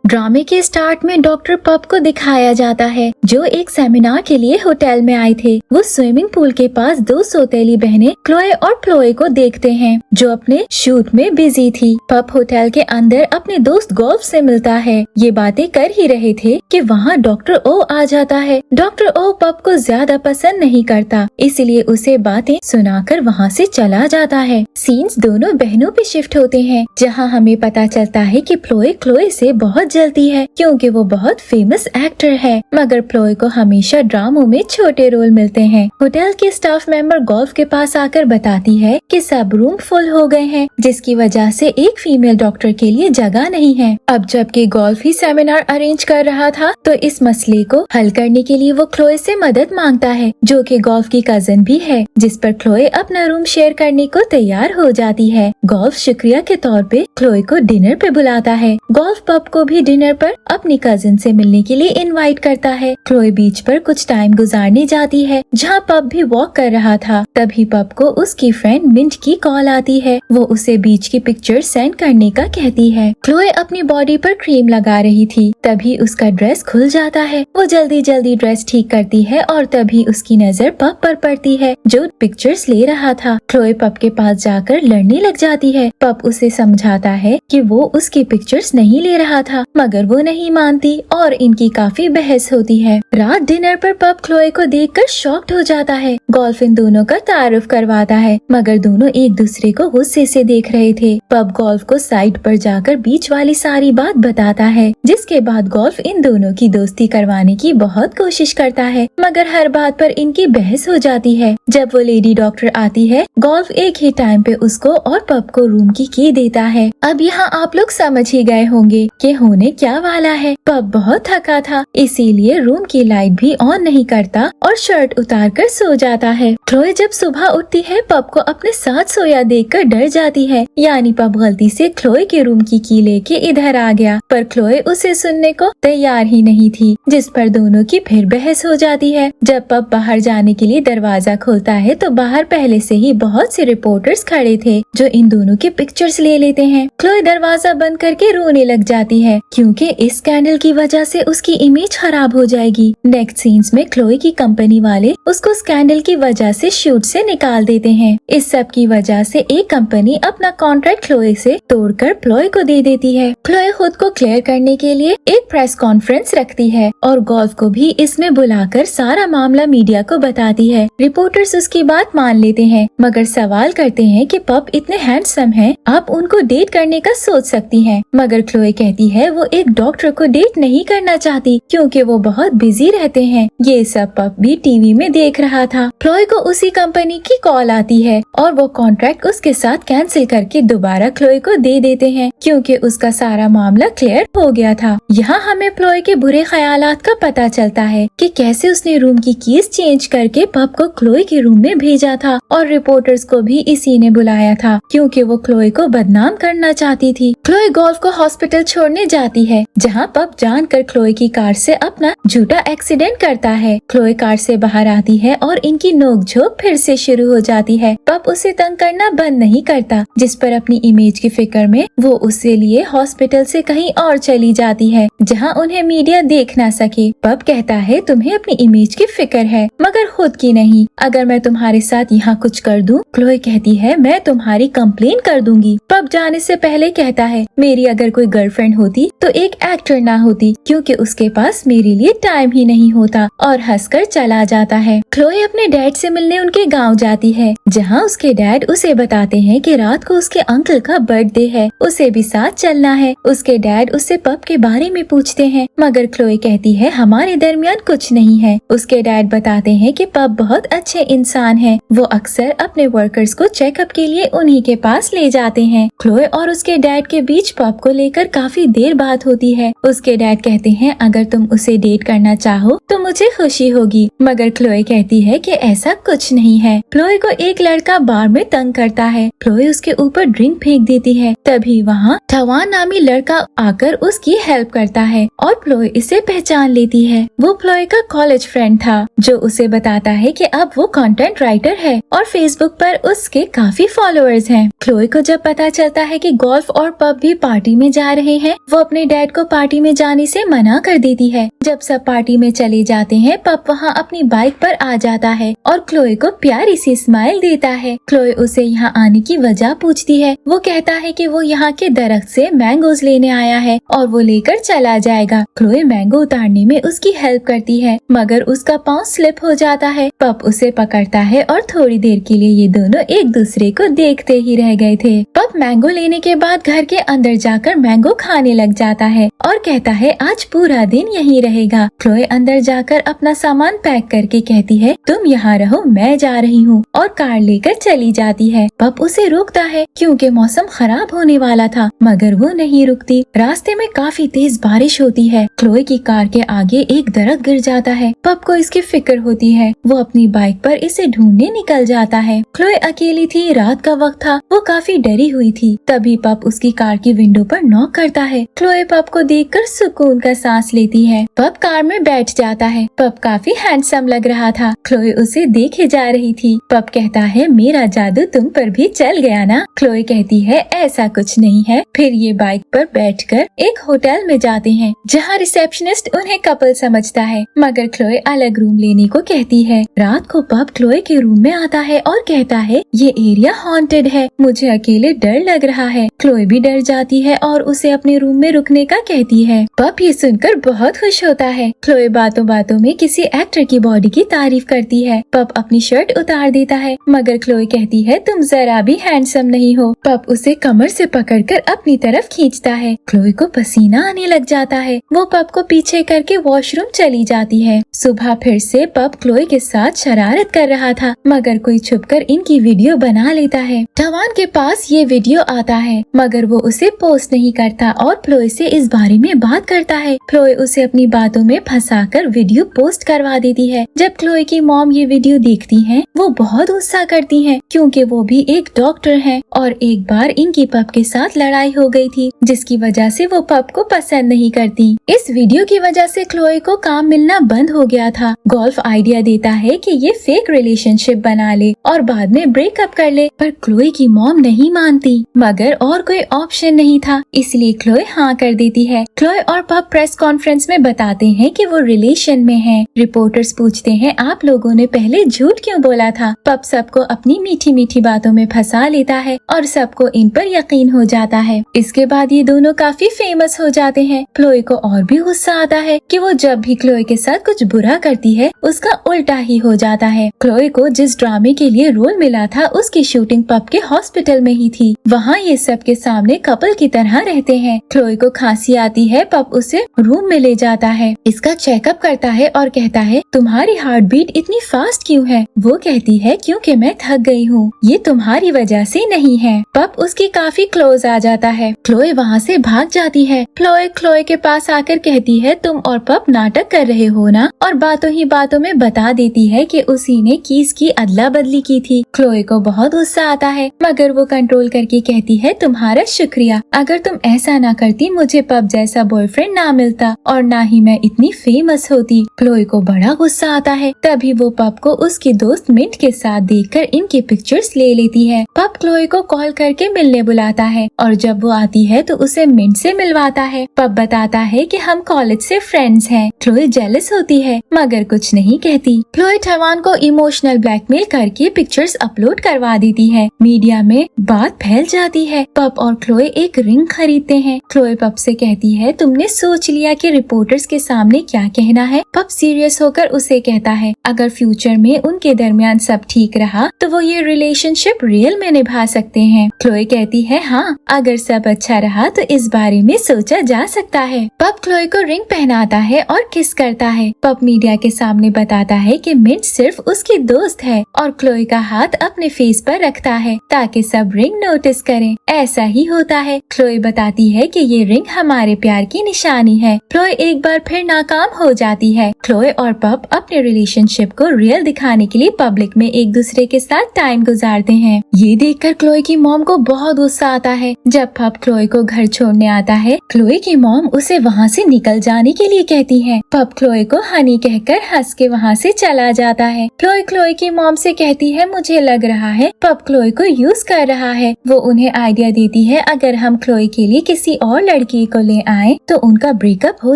ड्रामे के स्टार्ट में डॉक्टर पप को दिखाया जाता है जो एक सेमिनार के लिए होटल में आए थे। वो स्विमिंग पूल के पास दो सौतेली बहनें क्लोए और प्लोए को देखते हैं जो अपने शूट में बिजी थी। पप होटल के अंदर अपने दोस्त गोल्फ से मिलता है। ये बातें कर ही रहे थे कि वहाँ डॉक्टर ओ आ जाता है। डॉक्टर ओ पप को ज्यादा पसंद नहीं करता, इसलिए उसे बातें सुनाकर वहाँ से चला जाता है। सीन्स दोनों बहनों पे शिफ्ट होते हैं जहाँ हमें पता चलता है कि प्लोए क्लोए से बहुत जलती है क्योंकि वो बहुत फेमस एक्टर है, मगर प्लोए को हमेशा ड्रामों में छोटे रोल मिलते हैं। होटल के स्टाफ मेंबर गोल्फ के पास आकर बताती है कि सब रूम फुल हो गए हैं जिसकी वजह से एक फीमेल डॉक्टर के लिए जगह नहीं है। अब जबकि गोल्फ ही सेमिनार अरेंज कर रहा था तो इस मसले को हल करने के लिए वो क्लोए से मदद मांगता है जो कि गोल्फ की कजिन भी है, जिस पर क्लोए अपना रूम शेयर करने को तैयार हो जाती है। गोल्फ शुक्रिया के तौर पे क्लोए को डिनर पे बुलाता है। गोल्फ पप को भी डिनर पर अपनी कजिन से मिलने के लिए इनवाइट करता है। क्लोए बीच पर कुछ टाइम गुजारने जाती है जहाँ पप भी वॉक कर रहा था। तभी पप को उसकी फ्रेंड मिंट की कॉल आती है। वो उसे बीच की पिक्चर सेंड करने का कहती है। क्लोए अपनी बॉडी पर क्रीम लगा रही थी, तभी उसका ड्रेस खुल जाता है। वो जल्दी जल्दी ड्रेस ठीक करती है और तभी उसकी नजर पप पर पड़ती है जो पिक्चर्स ले रहा था। क्लोए पप के पास जाकर लड़ने लग जाती है। पप उसे समझाता है कि वो उसकी पिक्चर्स नहीं ले रहा था, मगर वो नहीं मानती और इनकी काफी बहस होती है। रात डिनर पर पप क्लोए को देखकर शॉक्ड हो जाता है। गोल्फ इन दोनों का तारुफ करवाता है, मगर दोनों एक दूसरे को गुस्से से देख रहे थे। पप गोल्फ को साइड पर जाकर बीच वाली सारी बात बताता है, जिसके बाद गोल्फ इन दोनों की दोस्ती करवाने की बहुत कोशिश करता है, मगर हर बात पर इनकी बहस हो जाती है। जब वो लेडी डॉक्टर आती है, गोल्फ एक ही टाइम पे उसको और पप को रूम की देता है। अब यहाँ आप लोग समझ ही गए होंगे कि होने क्या वाला है। पप बहुत थका था, इसीलिए रूम की लाइट भी ऑन नहीं करता और शर्ट उतार कर सो जाता है। क्लोए जब सुबह उठती है पप को अपने साथ सोया देखकर डर जाती है, यानी पप गलती से क्लोए के रूम की लेके इधर आ गया, पर क्लोए उसे सुनने को तैयार ही नहीं थी, जिस पर दोनों की फिर बहस हो जाती है। जब पप बाहर जाने के लिए दरवाजा खोलता है तो बाहर पहले से ही बहुत से रिपोर्टर्स खड़े थे जो इन दोनों की पिक्चर्स ले लेते हैं। क्लोए दरवाजा बंद करके रोने लग जाती है क्योंकि इस स्कैंडल की वजह से उसकी इमेज खराब हो जाएगी। नेक्स्ट सीन्स में क्लोए की कंपनी वाले उसको स्कैंडल की वजह से शूट से निकाल देते हैं। इस सब की वजह से एक कंपनी अपना कॉन्ट्रैक्ट क्लोए से तोड़कर प्लोए को दे देती है। क्लोए खुद को क्लियर करने के लिए एक प्रेस कॉन्फ्रेंस रखती है और गोल्फ को भी इसमें बुलाकर सारा मामला मीडिया को बताती है। रिपोर्टर्स उसकी बात मान लेते हैं, मगर सवाल करते हैं कि पप इतने हैंडसम हैं, आप उनको डेट करने का सोच सकती हैं। मगर क्लोए कहती है वो एक डॉक्टर को डेट नहीं करना चाहती क्योंकि वो बहुत बिजी रहते हैं। ये सब पप भी टीवी में देख रहा था। क्लोए को उसी कंपनी की कॉल आती है और वो कॉन्ट्रैक्ट उसके साथ कैंसिल करके दोबारा क्लोए को दे देते हैं क्योंकि उसका सारा मामला क्लियर हो गया था। यहाँ हमें क्लोए के बुरे ख्यालात का पता चलता है कि कैसे उसने रूम की कीज चेंज करके पप को क्लोए के रूम में भेजा था और रिपोर्टर्स को भी इसी ने बुलाया था क्योंकि वो क्लोए को बदनाम करना चाहती थी। क्लोए गोल्फ को हॉस्पिटल छोड़ने जाती है जहाँ पप जानकर क्लोए की कार से अपना झूठा एक्सीडेंट करता है। क्लोए कार से बाहर आती है और इनकी नोकझोंक फिर से शुरू हो जाती है। पप उसे तंग करना बंद नहीं करता, जिस पर अपनी इमेज की फिक्र में वो उससे लिए हॉस्पिटल से कहीं और चली जाती है जहाँ उन्हें मीडिया देख ना सके। पप कहता है तुम्हें अपनी इमेज की फिक्र है मगर खुद की नहीं, अगर मैं तुम्हारे साथ यहाँ कुछ कर दूँ। क्लोए कहती है मैं तुम्हारी कंप्लेन कर दूंगी। पप जाने से पहले कहता है मेरी अगर कोई गर्लफ्रेंड होती तो एक एक्टर ना होती क्योंकि उसके पास मेरे लिए टाइम ही नहीं होता, और हंसकर चला जाता है। क्लोए अपने डैड से मिलने उनके गांव जाती है जहां उसके डैड उसे बताते हैं कि रात को उसके अंकल का बर्थडे है, उसे भी साथ चलना है। उसके डैड उससे पप के बारे में पूछते हैं मगर क्लोए कहती है हमारे दरमियान कुछ नहीं है। उसके डैड बताते हैं कि पप बहुत अच्छे इंसान है, वो अक्सर अपने वर्कर्स को चेकअप के लिए उन्हीं के पास ले जाते हैं। क्लोए और उसके डैड के बीच पप को लेकर काफी देर बात होती है। उसके डैड कहते हैं अगर तुम उसे डेट करना चाहो तो मुझे खुशी होगी, मगर क्लोए कहती है कि ऐसा कुछ नहीं है। क्लोए को एक लड़का बार में तंग करता है। क्लोए उसके ऊपर ड्रिंक फेंक देती है, तभी वहाँ ठवान नामी लड़का आकर उसकी हेल्प करता है और क्लोए इसे पहचान लेती है। वो क्लोए का कॉलेज फ्रेंड था जो उसे बताता है कि अब वो कंटेंट राइटर है और फेसबुक पर उसके काफी फॉलोअर्स हैं। क्लोए को जब पता चलता है कि गोल्फ और पप भी पार्टी में जा रहे हैं, वो अपने अपने डैड को पार्टी में जाने से मना कर देती है। जब सब पार्टी में चले जाते हैं, पप वहाँ अपनी बाइक पर आ जाता है और क्लोए को प्यारी सी स्माइल देता है। क्लोए उसे यहाँ आने की वजह पूछती है। वो कहता है कि वो यहाँ के दरख्त से मैंगोज लेने आया है और वो लेकर चला जाएगा। क्लोए मैंगो उतारने में उसकी हेल्प करती है, मगर उसका पाँव स्लिप हो जाता है। पप उसे पकड़ता है और थोड़ी देर के लिए ये दोनों एक दूसरे को देखते ही रह गए थे। पप मैंगो लेने के बाद घर के अंदर जाकर मैंगो खाने लग जाता है और कहता है आज पूरा दिन यहीं रहेगा। क्लोए अंदर जाकर अपना सामान पैक करके कहती है तुम यहाँ रहो, मैं जा रही हूँ, और कार लेकर चली जाती है। पप उसे रोकता है क्योंकि मौसम खराब होने वाला था, मगर वो नहीं रुकती। रास्ते में काफी तेज बारिश होती है। क्लोए की कार के आगे एक दरख्त गिर जाता है। पप को इसकी फिक्र होती है। वो अपनी बाइक पर इसे ढूंढने निकल जाता है। क्लोए अकेली थी, रात का वक्त था, वो काफी डरी हुई थी। तभी पप उसकी कार की विंडो पर नॉक करता है। क्लोए पप को देखकर सुकून का सांस लेती है। पप कार में बैठ जाता है। पप काफी हैंडसम लग रहा था। क्लोए उसे देखे जा रही थी। पप कहता है मेरा जादू तुम पर भी चल गया ना। क्लोए कहती है ऐसा कुछ नहीं है। फिर ये बाइक पर बैठकर एक होटल में जाते हैं जहाँ रिसेप्शनिस्ट उन्हें कपल समझता है, मगर क्लोए अलग रूम लेने को कहती है। रात को पप क्लोए के रूम में आता है और कहता है ये एरिया हॉन्टेड है, मुझे अकेले डर लग रहा है। क्लोए भी डर जाती है और उसे अपने रूम में रुकने का कहती है। पप ये सुनकर बहुत खुश होता है। क्लोए बातों बातों में किसी एक्टर की बॉडी की तारीफ करती है। पप अपनी शर्ट उतार देता है, मगर क्लोए कहती है तुम जरा भी हैंडसम नहीं हो। पप उसे कमर से पकड़कर अपनी तरफ खींचता है। क्लोए को पसीना आने लग जाता है। वो पप को पीछे करके वॉशरूम चली जाती है। सुबह फिर से पप क्लोए के साथ शरारत कर रहा था, मगर कोई छुपकर इनकी वीडियो बना लेता है। टवान के पास ये वीडियो आता है, मगर वो उसे पोस्ट नहीं करता और क्लोए से इस बारे में बात करता है। क्लोए उसे अपनी बातों में फंसाकर वीडियो पोस्ट करवा देती है। जब क्लोए की मॉम ये वीडियो देखती हैं, वो बहुत गुस्सा करती हैं, क्योंकि वो भी एक डॉक्टर हैं और एक बार इनकी पप के साथ लड़ाई हो गई थी, जिसकी वजह से वो पप को पसंद नहीं करती। इस वीडियो की वजह से क्लोए को काम मिलना बंद हो गया था। गोल्फ आइडिया देता है कि ये फेक रिलेशनशिप बना ले और बाद में ब्रेकअप कर ले, पर क्लोए की मॉम नहीं मानती। मगर और कोई ऑप्शन नहीं था, इसलिए क्लोए हाँ कर देती है। क्लोए और पप प्रेस कॉन्फ्रेंस में बताते हैं कि वो रिलेशन में हैं। रिपोर्टर्स पूछते हैं आप लोगों ने पहले झूठ क्यों बोला था। पप सबको अपनी मीठी मीठी बातों में फंसा लेता है और सबको इन पर यकीन हो जाता है। इसके बाद ये दोनों काफी फेमस हो जाते हैं। क्लोए को और भी गुस्सा आता है कि वो जब भी क्लोए के साथ कुछ बुरा करती है उसका उल्टा ही हो जाता है। क्लोए को जिस ड्रामे के लिए रोल मिला था उसकी शूटिंग पप के हॉस्पिटल में ही थी। वहाँ ये सबके सामने कपल की तरह रहते हैं। क्लोए को खांसी आती है। पप उसे रूम में ले जाता है, इसका चेकअप करता है और कहता है तुम्हारी हार्ट बीट इतनी फास्ट क्यों है। वो कहती है क्योंकि मैं थक गई हूँ, ये तुम्हारी वजह से नहीं है। पप उसकी काफी क्लोज आ जाता है। क्लोए वहाँ से भाग जाती है। क्लोए के पास आकर कहती है तुम और पप नाटक कर रहे हो ना, और बातों ही बातों में बता देती है कि उसी ने कीज की अदला बदली की थी। क्लोए को बहुत गुस्सा आता है, मगर वो कंट्रोल करके कहती है तुम्हारा शुक्रिया, अगर तुम ऐसा ना करती मुझे पप जैसा बॉयफ्रेंड ना मिलता और ना ही मैं इतनी फेमस होती। क्लोए को बड़ा गुस्सा आता है। तभी वो पप को उसकी दोस्त मिंट के साथ देखकर इनकी पिक्चर्स ले लेती है। पप क्लोए को कॉल करके मिलने बुलाता है और जब वो आती है तो उसे मिंट से मिलवाता है। पप बताता है कि हम कॉलेज से फ्रेंड्स हैं। क्लोए जेलस होती है, मगर कुछ नहीं कहती। क्लोए टवान को इमोशनल ब्लैकमेल करके पिक्चर्स अपलोड करवा देती है। मीडिया में बात फैल जाती है। पप और क्लोए एक रिंग खरीदते हैं। क्लोए पप से कहती है तुमने सोच लिया कि रिपोर्टर्स के सामने क्या कहना है। पप सीरियस होकर उसे कहता है अगर फ्यूचर में उनके दरमियान सब ठीक रहा तो वो ये रिलेशनशिप रियल में निभा सकते हैं। क्लोए कहती है हाँ, अगर सब अच्छा रहा तो इस बारे में सोचा जा सकता है। पप क्लोए को रिंग पहनाता है और किस करता है। पप मीडिया के सामने बताता है कि मिंट सिर्फ उसकी दोस्त है और क्लोए का हाथ अपने फेस पर रखता है ताकि सब रिंग नोटिस करें। ऐसा ही होता है। क्लोए बताती है कि ये रिंग हमारे प्यार की निशानी है। क्लोए एक बार फिर नाकाम हो जाती है। क्लोए और पप अपने रिलेशनशिप को रियल दिखाने के लिए पब्लिक में एक दूसरे के साथ टाइम गुजारते हैं। ये देखकर क्लोए की मॉम को बहुत गुस्सा आता है। जब पप क्लोए को घर छोड़ने आता है, क्लोए की मॉम उसे वहाँ से निकल जाने के लिए कहती है। पप क्लोए को हनी कहकर हंस के वहाँ से चला जाता है। क्लोए की मॉम से कहती है, मुझे लग रहा है पप क्लोए को यूज कर रहा है। वो उन्हें आइडिया देती है, अगर हम क्लोए के लिए किसी और लड़की को ले आए तो उनका ब्रेकअप हो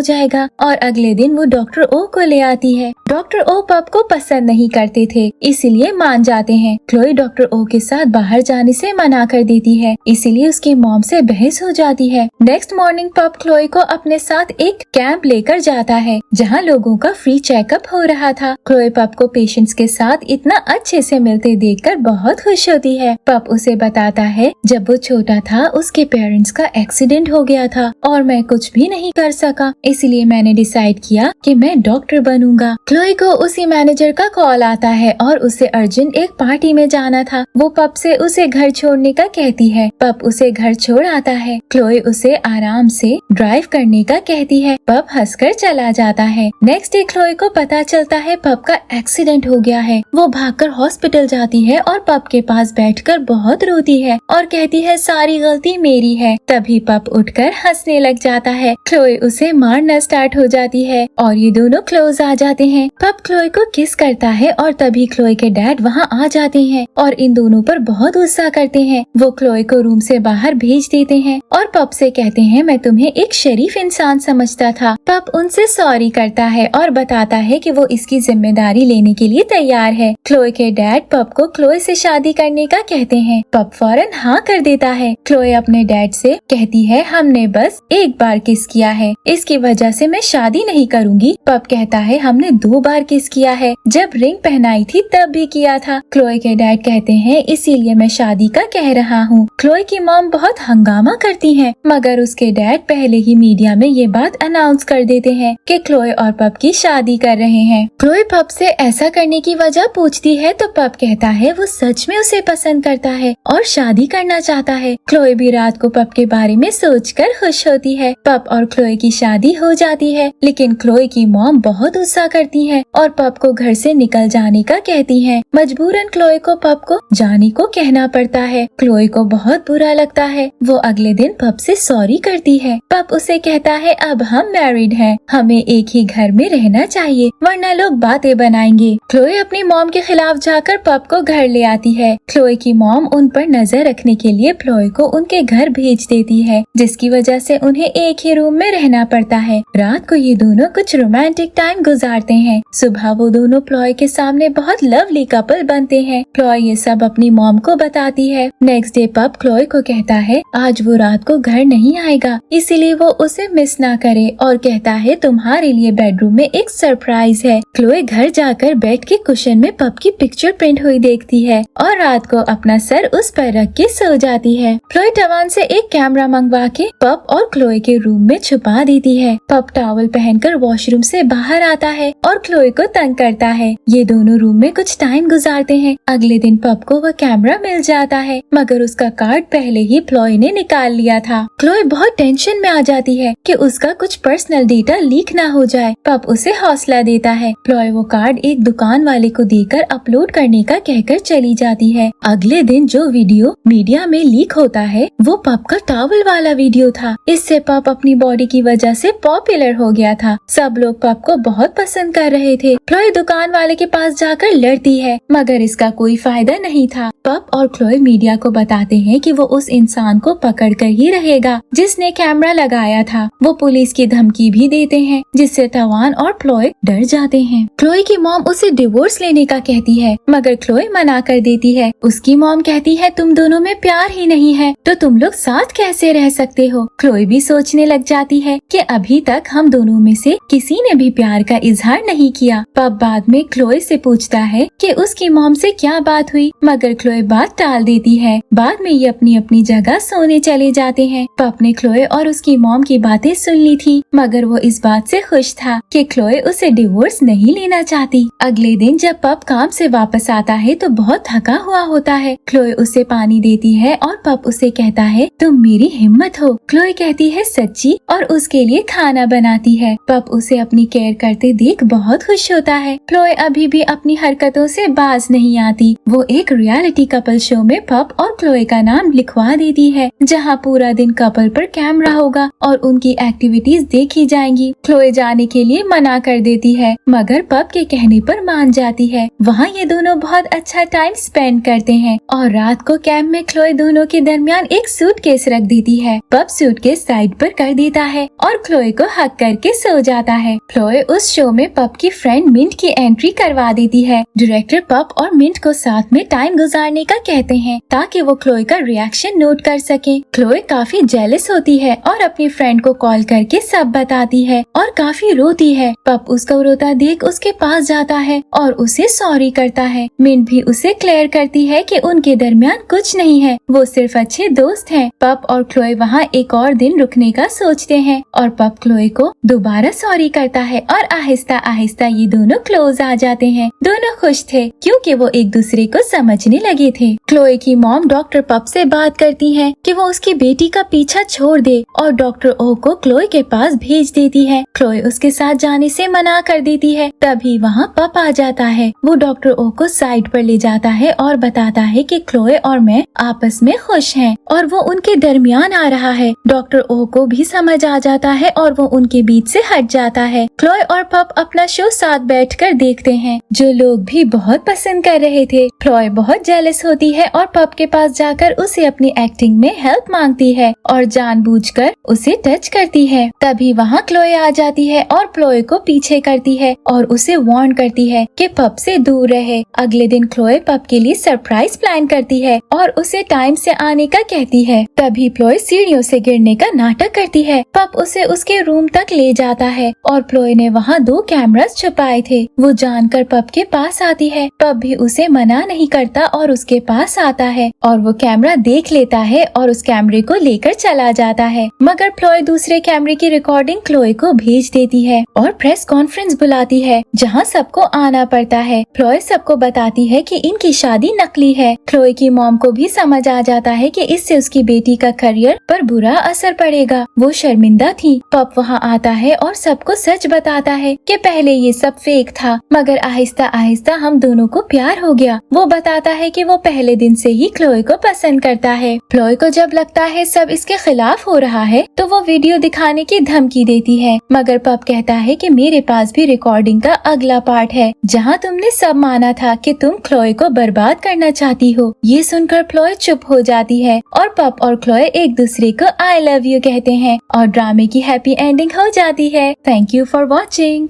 जाएगा। और अगले दिन वो डॉक्टर ओ को ले आती है। डॉक्टर ओ पप को पसंद नहीं करते थे, इसीलिए मान जाते हैं। क्लोए डॉक्टर ओ के साथ बाहर जाने से मना कर देती है, इसीलिए उसकी मॉम से बहस हो जाती है। नेक्स्ट मॉर्निंग पप क्लोए को अपने साथ एक कैंप लेकर जाता है, जहाँ लोगों का फ्री चेकअप हो रहा था। क्लोए पप को पेशेंट्स के साथ इतना अच्छे से मिलते देखकर बहुत खुश होती है। पप उसे बताता है, जब वो छोटा था उसके पेरेंट्स का एक्सीडेंट हो गया था और मैं कुछ भी नहीं कर सका, इसलिए मैंने डिसाइड किया कि मैं डॉक्टर बनूंगा। क्लोए को उसी मैनेजर का कॉल आता है और उसे अर्जेंट एक पार्टी में जाना था। वो पप से उसे घर छोड़ने का कहती है। पप उसे घर छोड़ आता है। क्लोए उसे आराम से ड्राइव करने का कहती है। पप हंसकर चला जाता है। नेक्स्ट डे क्लोए को पता चलता है पप का एक्सीडेंट हो गया है। वो भागकर हॉस्पिटल जाती है और पप के पास बैठकर बहुत रोती है और कहती है, सारी गलती मेरी है। तभी पप उठकर हंसने लग जाता है। क्लोए उसे मारना स्टार्ट हो जाती है और ये दोनों क्लोज आ जाते हैं। पप क्लोए को किस करता है और तभी क्लोए के डैड वहाँ आ जाते हैं और इन दोनों पर बहुत गुस्सा करते हैं। वो क्लोए को रूम से बाहर भेज देते हैं और पप से कहते हैं, मैं तुम्हें एक शरीफ इंसान समझता था। पप उनसे सॉरी करता है और बताता है कि वो इसकी जिम्मेदारी लेने के लिए तैयार है। क्लोए के डैड पप को क्लोए से शादी करने का कहते हैं। पप फौरन हाँ कर देता है। क्लोए अपने डैड से कहती है, हमने बस एक बार किस किया है, इसकी वजह से मैं शादी नहीं करूंगी। पप कहता है, हमने 2 बार किस किया है, जब रिंग पहनाई थी तब भी किया था। क्लोए के डैड कहते हैं, इसीलिए मैं शादी का कह रहा हूँ। क्लोए की मॉम बहुत हंगामा करती है, मगर उसके डैड पहले ही मीडिया में ये बात अनाउंस कर देते हैं कि क्लोए और पप की शादी कर रहे हैं। क्लोए पप से ऐसा करने की वजह पूछती है तो पप कहता है वो सच में उसे पसंद करता है और शादी करना चाहता है। क्लोए भी रात को पप के बारे में सोचकर खुश होती है। पप और क्लोए की शादी हो जाती है, लेकिन क्लोए की मॉम बहुत गुस्सा करती है और पप को घर से निकल जाने का कहती है। मजबूरन क्लोए को पप को जाने को कहना पड़ता है। क्लोए को बहुत बुरा लगता है। वो अगले दिन पप से सॉरी करती है। पप उसे कहता है, अब हम मैरिड हैं, हमें एक ही घर में रहना चाहिए, वरना लोग बातें बनाएंगे। क्लोए अपनी मॉम के खिलाफ जाकर पप को घर ले आती है। क्लोए की मॉम उन पर नजर रखने के लिए क्लोए को उनके घर भेज देती है, जिसकी वजह से उन्हें एक ही रूम में रहना पड़ता है। रात को ये दोनों कुछ रोमांटिक टाइम गुजारते हैं। सुबह वो दोनों क्लोए के सामने बहुत लवली कपल बनते हैं। क्लोए ये सब अपनी मॉम को बताती है। नेक्स्ट डे पप क्लोए को कहता है, आज वो रात को घर नहीं आएगा, इसीलिए वो उसे मिस ना करे और कहता है, तुम्हारे लिए बेडरूम में एक सरप्राइज है। क्लोए घर जाकर बेड के कुशन में पप की पिक्चर प्रिंट हुई देखती है और रात को अपना सर उस पर रख के सो जाती है। क्लोए टवान से एक कैमरा मंगवा के पप और क्लोए के रूम में छुपा देती है। पप टॉवल पहनकर वॉशरूम से बाहर आता है और क्लोए को तंग करता है। ये दोनों रूम में कुछ टाइम गुजारते हैं। अगले दिन पप को वह कैमरा मिल जाता है, मगर उसका कार्ड पहले ही क्लोए ने निकाल लिया था। क्लोए बहुत टेंशन में आ जाती है कि उसका कुछ पर्सनल डेटा लीक ना हो जाए। पप उसे हौसला देता है। क्लोए वो कार्ड एक दुकान वाले को देकर अपलोड करने का कहकर चली जाती है। अगले दिन जो वीडियो मीडिया में लीक होता है वो पप का टॉवल वाला वीडियो था। इससे पप अपनी बॉडी की वजह से पॉपुलर हो गया था। सब लोग पप को बहुत पसंद कर रहे थे। क्लोए दुकान वाले के पास जाकर लड़ती है, मगर इसका कोई फायदा नहीं था। पप और क्लोए मीडिया को बताते हैं कि वो उस इंसान को पकड़ कर ही रहेगा जिसने कैमरा लगाया था। वो पुलिस की धमकी भी देते हैं, जिससे टवान और क्लोए डर जाते हैं। क्लोए की मॉम उसे डिवोर्स लेने का कहती है, मगर क्लोए मना कर देती है। उसकी मॉम कहती है, तुम दोनों में प्यार ही नहीं है तो तुम लोग साथ कैसे रह सकते हो। क्लोए भी सोचने लग जाती है कि अभी तक हम दोनों में से किसी ने भी प्यार का इजहार नहीं किया। पप बाद में क्लोए से पूछता है कि उसकी मॉम से क्या बात हुई, मगर क्लोए बात टाल देती है। बाद में ये अपनी अपनी जगह सोने चले जाते हैं। पप ने क्लोए और उसकी मॉम की बातें सुन ली थी, मगर मगर वो इस बात से खुश था कि क्लोए उसे डिवोर्स नहीं लेना चाहती। अगले दिन जब पप काम से वापस आता है तो बहुत थका हुआ होता है। क्लोए उसे पानी देती है और पप उसे कहता है तुम मेरी हिम्मत हो। क्लोए कहती है सच्ची और उसके लिए खाना बनाती है। पप उसे अपनी केयर करते देख बहुत खुश होता है। क्लोए अभी भी अपनी हरकतों से बाज नहीं आती। वो एक रियलिटी कपल शो में पप और क्लोए का नाम लिखवा देती है, जहाँ पूरा दिन कपल पर कैमरा होगा और उनकी एक्टिविटीज देखी जाएंगी। क्लोए जाने के लिए मना कर देती है मगर पप के कहने पर मान जाती है। वहाँ ये दोनों बहुत अच्छा टाइम स्पेंड करते हैं और रात को कैंप में क्लोए दोनों के दरमियान एक सूटकेस रख देती है। पप सूटकेस साइड पर कर देता है और क्लोए को हक करके सो जाता है। क्लोए उस शो में पप की फ्रेंड मिंट की एंट्री करवा देती है। डायरेक्टर पप और मिंट को साथ में टाइम गुजारने का कहते हैं ताकि वो क्लोए का रिएक्शन नोट कर सके। क्लोए काफी जेलस होती है और अपनी फ्रेंड को कॉल करके सब बताती है और काफी रोती है। पप उसको रोता देख उसके पास जाता है और उसे सॉरी करता है। मिंट भी उसे क्लियर करती है कि उनके दरमियान कुछ नहीं है, वो सिर्फ अच्छे दोस्त हैं। पप और क्लोए वहाँ एक और दिन रुकने का सोचते हैं और पप क्लोए को दोबारा सॉरी करता है और आहिस्ता आहिस्ता ये दोनों क्लोज आ जाते हैं। दोनों खुश थे क्योंकि वो एक दूसरे को समझने लगे थे। क्लोए की मॉम डॉक्टर पप से बात करती है कि वो उसकी बेटी का पीछा छोड़ दे और डॉक्टर ओ को क्लोए के पास भेज देती है। क्लोए उसके साथ जाने से मना कर देती है। तभी वहाँ पप आ जाता है। वो डॉक्टर ओ को साइड पर ले जाता है और बताता है कि क्लोए और मैं आपस में खुश हैं और वो उनके दरमियान आ रहा है। डॉक्टर ओ को भी समझ आ जाता है और वो उनके बीच से हट जाता है। क्लोए और पप अपना शो साथ बैठकर देखते हैं, जो लोग भी बहुत पसंद कर रहे थे। क्लोए बहुत जेलस होती है और पप के पास जाकर उसे अपनी एक्टिंग में हेल्प मांगती है और जानबूझकर उसे टच करती है। तभी वहाँ क्लोए आ जाती है और क्लोए को पीछे करती है और उसे वार्न करती है कि पप से दूर रहे। अगले दिन क्लोए पप के लिए सरप्राइज प्लान करती है और उसे टाइम से आने का कहती है। तभी क्लोए सीढ़ियों से गिरने का नाटक करती है। पप उसे उसके रूम तक ले जाता है और क्लोए ने वहाँ 2 कैमरास छुपाए थे। वो जानकर पप के पास आती है। पप भी उसे मना नहीं करता और उसके पास आता है और वो कैमरा देख लेता है और उस कैमरे को लेकर चला जाता है। मगर क्लोए दूसरे कैमरे की रिकॉर्डिंग क्लोए को भेज देती है और प्रेस कॉन्फ्रेंस बुलाती है, जहाँ सबको आना पड़ता है। क्लोए सबको बताती है कि इनकी शादी नकली है। क्लोए की मॉम को भी समझ आ जाता है कि इससे उसकी बेटी का करियर पर बुरा असर पड़ेगा। वो शर्मिंदा थी। पप वहाँ आता है और सबको सच बताता है कि पहले ये सब फेक था मगर आहिस्ता आहिस्ता हम दोनों को प्यार हो गया। वो बताता है कि वो पहले दिन से ही क्लोए को पसंद करता है। क्लोए को जब लगता है सब इसके खिलाफ हो रहा है तो वो वीडियो दिखाने की धमकी देती है, मगर पप कहता है कि मेरे पास भी रिकॉर्डिंग का अगला पार्ट है जहाँ तुमने सब माना था कि तुम क्लोए को बर्बाद करना चाहती हो। ये सुनकर क्लोए चुप हो जाती है और पप और क्लोए एक दूसरे को आई लव यू कहते हैं और ड्रामे की हैप्पी एंडिंग हो जाती है। Thank you for watching.